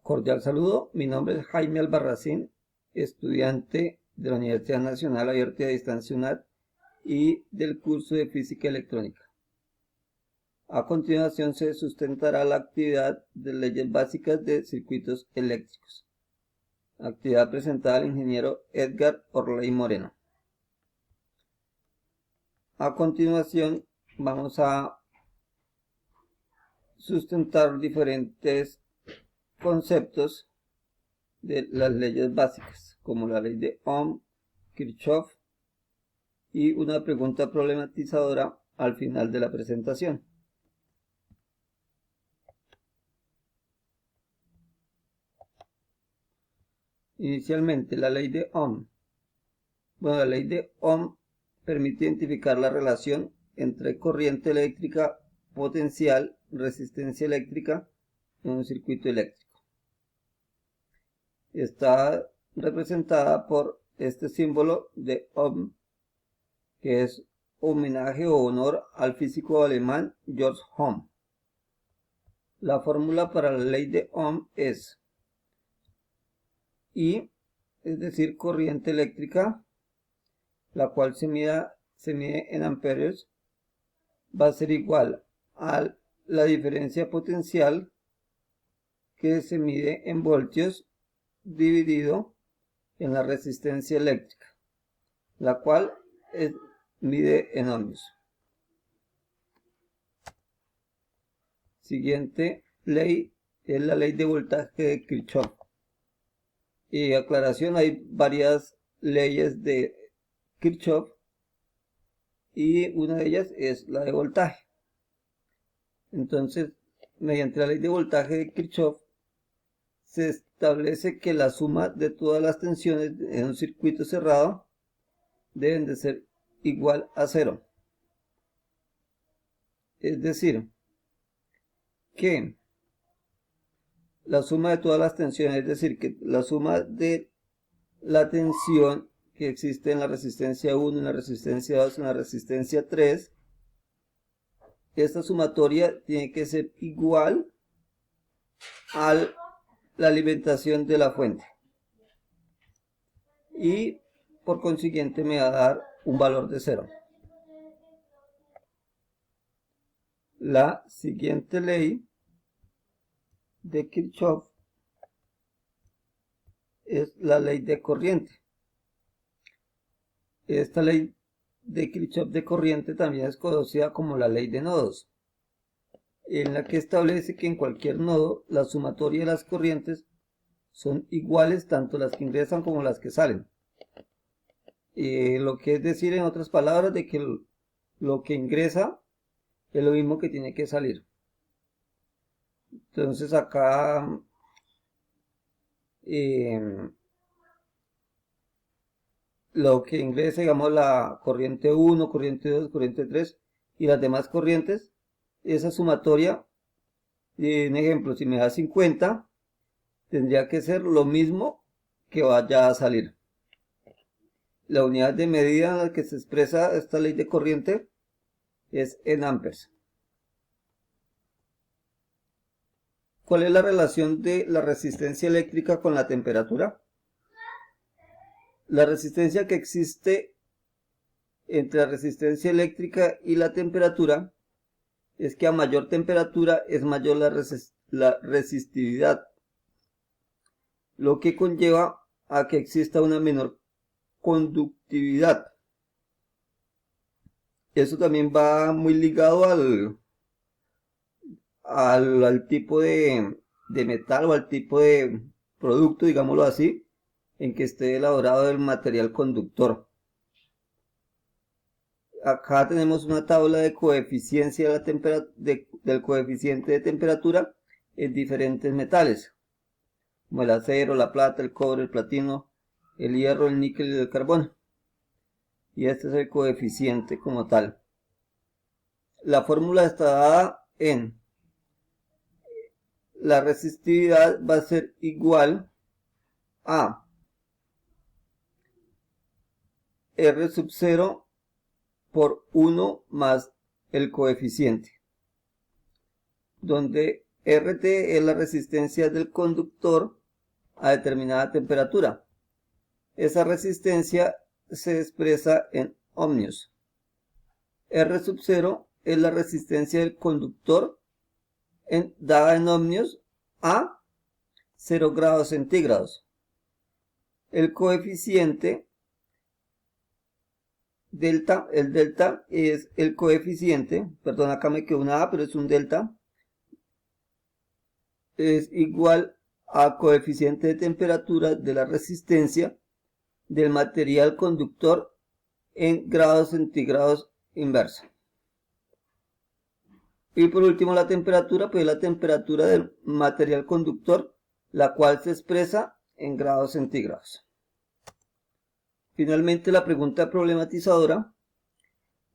Cordial saludo, mi nombre es Jaime Albarracín, estudiante de la Universidad Nacional Abierta y a Distancia UNAD y del curso de Física Electrónica. A continuación se sustentará la actividad de leyes básicas de circuitos eléctricos, actividad presentada al ingeniero Edgar Orley Moreno. A continuación vamos a sustentar diferentes conceptos de las leyes básicas, como la ley de Ohm, Kirchhoff y una pregunta problematizadora al final de la presentación. Inicialmente, la ley de Ohm. Bueno, la ley de Ohm permite identificar la relación entre corriente eléctrica potencial, resistencia eléctrica en un circuito eléctrico. Está representada por este símbolo de Ohm, que es homenaje o honor al físico alemán Georg Ohm. La fórmula para la ley de Ohm es I, es decir, corriente eléctrica, la cual se mide en amperios, va a ser igual a la diferencia potencial, que se mide en voltios, dividido en la resistencia eléctrica, la cual mide en ohmios. Siguiente ley es la ley de voltaje de Kirchhoff. Y aclaración, hay varias leyes de Kirchhoff y una de ellas es la de voltaje. Entonces, mediante la ley de voltaje de Kirchhoff se establece que la suma de todas las tensiones en un circuito cerrado deben de ser igual a cero. Es decir, que la suma de todas las tensiones, es decir, que la suma de la tensión que existe en la resistencia 1, en la resistencia 2, en la resistencia 3, esta sumatoria tiene que ser igual a la alimentación de la fuente. Y por consiguiente me va a dar un valor de 0. La siguiente ley de Kirchhoff es la ley de corriente. Esta ley de Kirchhoff de corriente también es conocida como la ley de nodos, en la que establece que en cualquier nodo la sumatoria de las corrientes son iguales tanto las que ingresan como las que salen. Lo que es decir, en otras palabras, de que lo que ingresa es lo mismo que tiene que salir. Entonces acá lo que ingresa, digamos, la corriente 1, corriente 2, corriente 3 y las demás corrientes, esa sumatoria, un ejemplo, si me da 50, tendría que ser lo mismo que vaya a salir. La unidad de medida en la que se expresa esta ley de corriente es en amperes. ¿Cuál es la relación de la resistencia eléctrica con la temperatura? La resistencia que existe entre la resistencia eléctrica y la temperatura es que a mayor temperatura es mayor la resistividad, lo que conlleva a que exista una menor conductividad. Eso también va muy ligado al tipo de metal o al tipo de producto, digámoslo así, en que esté elaborado el material conductor. Acá tenemos una tabla de coeficiencia del coeficiente de temperatura en diferentes metales, como el acero, la plata, el cobre, el platino, el hierro, el níquel y el carbón. Y este es el coeficiente como tal. La fórmula está dada en la resistividad va a ser igual a R sub 0 por 1 más el coeficiente, donde RT es la resistencia del conductor a determinada temperatura. Esa resistencia se expresa en ohmios. R sub 0 es la resistencia del conductor dada en ohmios a 0 grados centígrados. El coeficiente delta, el delta es el coeficiente, perdón, acá me quedó una A, pero es un delta, es igual a coeficiente de temperatura de la resistencia del material conductor en grados centígrados inversa. Y por último la temperatura, pues la temperatura del material conductor, la cual se expresa en grados centígrados. Finalmente la pregunta problematizadora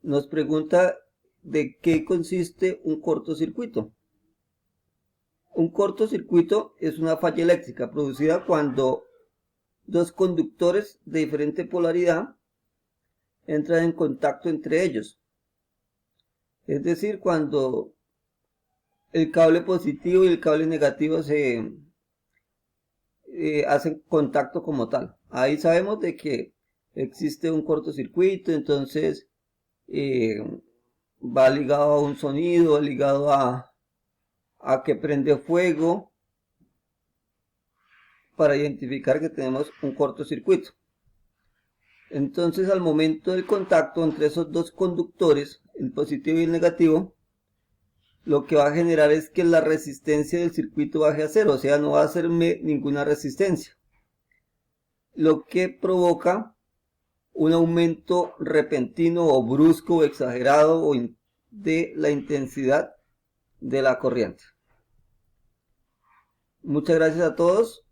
nos pregunta de qué consiste un cortocircuito. Un cortocircuito es una falla eléctrica producida cuando dos conductores de diferente polaridad entran en contacto entre ellos. Es decir, cuando el cable positivo y el cable negativo se hacen contacto como tal. Ahí sabemos de que existe un cortocircuito, entonces va ligado a un sonido, ligado a que prende fuego, para identificar que tenemos un cortocircuito. Entonces al momento del contacto entre esos dos conductores, el positivo y el negativo, lo que va a generar es que la resistencia del circuito baje a cero, o sea, no va a hacerme ninguna resistencia, lo que provoca un aumento repentino o brusco o exagerado de la intensidad de la corriente. Muchas gracias a todos.